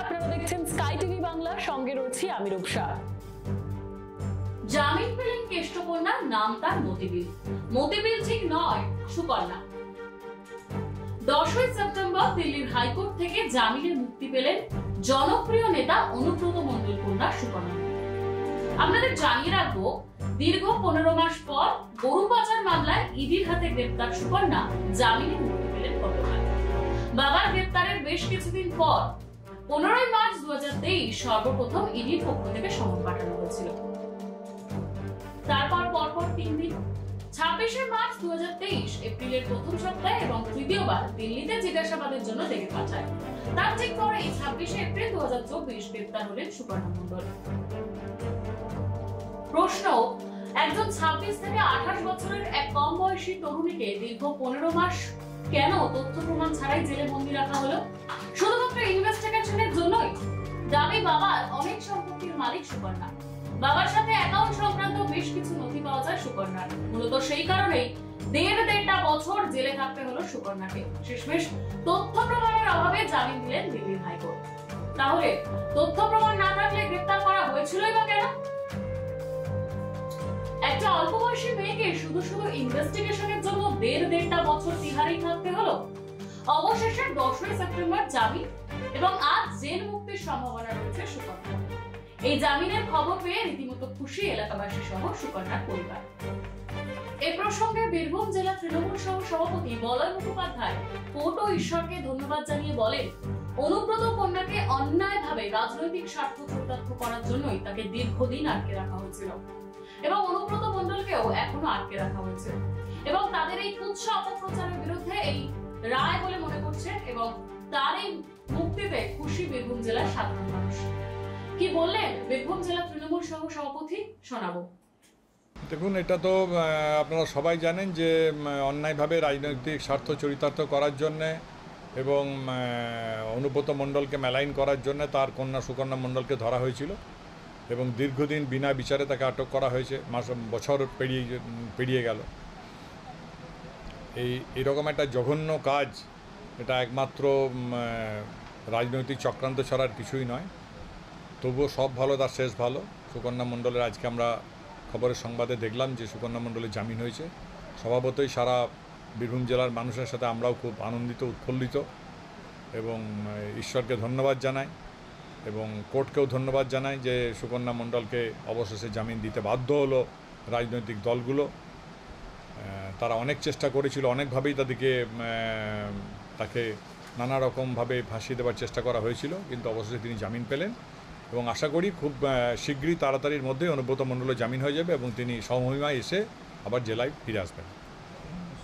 আপনারা দেখছেন sky TV Bangla, সঙ্গে রয়েছি আমি রূপসা। জামিন পেলেন কেষ্টকন্যা, নাম তার মতিবিল। মতিবিল ঠিক নয়, সুকন্যা। 10ই সেপ্টেম্বর দিল্লির হাইকোর্ট থেকে জামিনে মুক্তি পেলেন জনপ্রিয় নেতা অনুব্রত মণ্ডল কন্যা সুকন্যা। আপনাদের জানিয়ে রাখবো, দীর্ঘ 15 মাস পর গরু পাচার মামলায় ইডির হাতে গ্রেপ্তার সুকন্যা জামিনে মুক্তি পেলেন গতকাল। বাবার গ্রেপ্তারের বেশ কিছুদিন পর 15ই মার্চ 2023 সর্বপ্রথম ইডির পক্ষ থেকে সমন পাঠানো হয়েছিল। তারপর পরপর 3 দিন 26শে মার্চ 2023 এপ্রিলের প্রথম সপ্তাহে এবং তৃতীয়বার দিল্লিতে জিজ্ঞাসাবাদের জন্য ডেকে পাঠায়। তার ঠিক পরেই 26শে এপ্রিল 2024 গ্রেপ্তার হলেন সুকন্যা মণ্ডল। প্রশ্ন, একজন 26 থেকে 28 বছরের এক কম বয়সী তরুণীকে দীর্ঘ 15 মাস কেন তথ্য প্রমাণ ছাড়াই জেলে বন্দী রাখা হলো? শুধুমাত্র ইনভেস্টিগেশনের জন্যই? দাবি বাবার অনেক সম্পত্তির মালিক সুকন্যা। বাবার সাথে অ্যাকাউন্ট সংক্রান্ত বেশ কিছু নথি পাওয়া যায় সুকন্যার। মূলত সেই কারণেই দেড়টা বছর জেলে থাকতে হলো সুকন্যাকে। শেষমেশ তথ্য প্রমাণের অভাবে জামিন দিলেন দিল্লির হাইকোর্ট। তাহলে তথ্য প্রমাণ না থাকলে গ্রেফতার করা হয়েছিলই বা কেন? একটা অল্প বয়সী মেয়েকে শুধু ইনভেস্টিগেশনের জন্য দেড়টা বছর তিহারেই থাকতে হলো। অবশেষে 10ই সেপ্টেম্বর জামিন এবং আজ জেল মুক্তির সম্ভাবনা রয়েছে সুকন্যা। এই জামিনের খবর পেয়ে রীতিমতো খুশি এলাকাবাসী সহ সুকন্যার পরিবার। এ প্রসঙ্গে বীরভূম জেলা তৃণমূল সভাপতি বলয় মুখোপাধ্যায় কোর্ট ও ঈশ্বরকে ধন্যবাদ জানিয়ে বলেন, অনুব্রত কন্যাকে অন্যায়ভাবে রাজনৈতিক স্বার্থ চরিতার্থ করার জন্যই তাকে দীর্ঘদিন আটকে রাখা হয়েছিল এবং অনুব্রত মণ্ডলকেও এখনো আটকে রাখা হয়েছে এবং তাদের এই কুৎসা অপপ্রচারের বিরুদ্ধে এই রায় বলে মনে করছেন এবং তার এই মুক্তিতে খুশি বীরভূম জেলার সাধারণ মানুষ। কি বললেন বীরভূম জেলা তৃণমূল সভাপতি, শোনাবো। দেখুন, এটা তো আপনারা সবাই জানেন যে অন্যায়ভাবে রাজনৈতিক স্বার্থ চরিতার্থ করার জন্যে এবং অনুব্রত মণ্ডলকে মেলাইন করার জন্য তার কন্যা সুকন্যা মণ্ডলকে ধরা হয়েছিল এবং দীর্ঘদিন বিনা বিচারে তাকে আটক করা হয়েছে। বছর পেরিয়ে গেল। এইরকম একটা জঘন্য কাজ, এটা একমাত্র রাজনৈতিক চক্রান্ত ছাড়ার কিছুই নয়। তবুও সব ভালো তার শেষ ভালো। সুকন্যা মণ্ডলের আজকে আমরা খবরের সংবাদে দেখলাম যে সুকন্যা মণ্ডলের জামিন হয়েছে। স্বভাবতই সারা বীরভূম জেলার মানুষের সাথে আমরাও খুব আনন্দিত, উৎফুল্লিত এবং ঈশ্বরকে ধন্যবাদ জানাই এবং কোর্টকেও ধন্যবাদ জানাই যে সুকন্যা মণ্ডলকে অবশেষে জামিন দিতে বাধ্য হলো রাজনৈতিক দলগুলো। তারা অনেক চেষ্টা করেছিল, অনেকভাবেই তাকে নানা রকমভাবে ফাঁসিয়ে দেওয়ার চেষ্টা করা হয়েছিল, কিন্তু অবশেষে তিনি জামিন পেলেন এবং আশা করি খুব শীঘ্রই তাড়াতাড়ির মধ্যে অনুব্রত মণ্ডলের জামিন হয়ে যাবে এবং তিনি সমমহিমায় এসে আবার জেলায় ফিরে আসবেন।